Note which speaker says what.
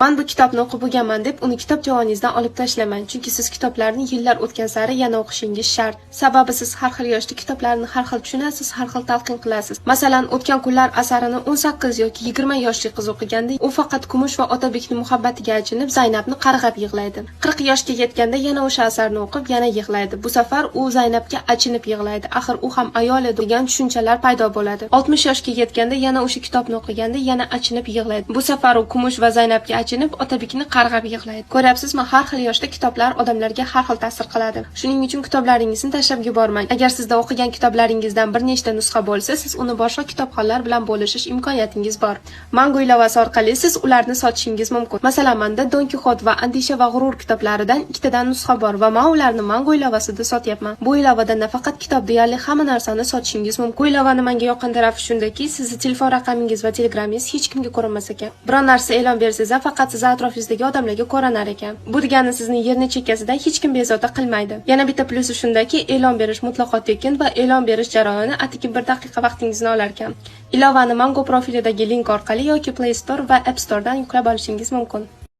Speaker 1: Men bu kitobni o'qib bo'lganman deb uni kitob javoningizdan olib tashlamang, chunki siz kitoblarni yillar o'tgan sari yana o'qishingiz shart. Sababi siz har xil yoshda kitoblarni har xil tushunasiz, har xil talqin qilasiz. Masalan, O'tgan kunlar asarini 18 yoki 20 yoshli qiz o'qiganda, u faqat Kumush va Otabekning muhabbatiga achinib, Zaynabni qarg'ab yig'laydi. 40 yoshga yetganda yana o'sha asarni o'qib, yana yig'laydi. Bu safar u Zaynabga achinib yig'laydi. Axir u ham ayol edi degan tushunchalar paydo bo'ladi. 60 yoshga yetganda yana o'sha kitobni o'qiganda yana achinib yig'laydi. Bu safar u Kumush va Zaynabga achinib, Otabekni qarg'ab yig'laydi. Ko'ryapsizmi, har xil yoshda kitoblar odamlarga har xil ta'sir qiladi. Shuning uchun kitoblaringizni tashlab yubormang. Agar sizda o'qigan kitoblaringizdan bir nechta nusxa bo'lsa, siz uni boshqa kitobxonlar bilan bo'lishish imkoniyatingiz bor. Mango ilovasi orqali siz ularni sotishingiz mumkin. Masalan, menda Don Kixot va Andisha va g'urur kitoblaridan ikkitadan nusxa bor va men ularni Mango ilovasida sotyapman. Bu ilovada nafaqat kitob, deyarli hamma narsani sotishingiz mumkin. Bu ilovani menga yoqqan tarafi shundaki, sizni telefon raqamingiz va telegramingiz hech kimga ko'rinmas ekan. Biron narsa e'lon bersangiz, faqat siz atrofingizdagi odamlarga ko'rinar ekan. Bu degani sizni yerni chekkasidan hech kim bezovta qilmaydi. Yana bitta plusi shundaki, e'lon berish mutlaqo tekin va e'lon berish jarayoni atigi 1 daqiqa vaqtingizni olar ekan. Ilovani Mango profilidagi link orqali yoki Play Store va App Store dan yuklab olishingiz mumkin.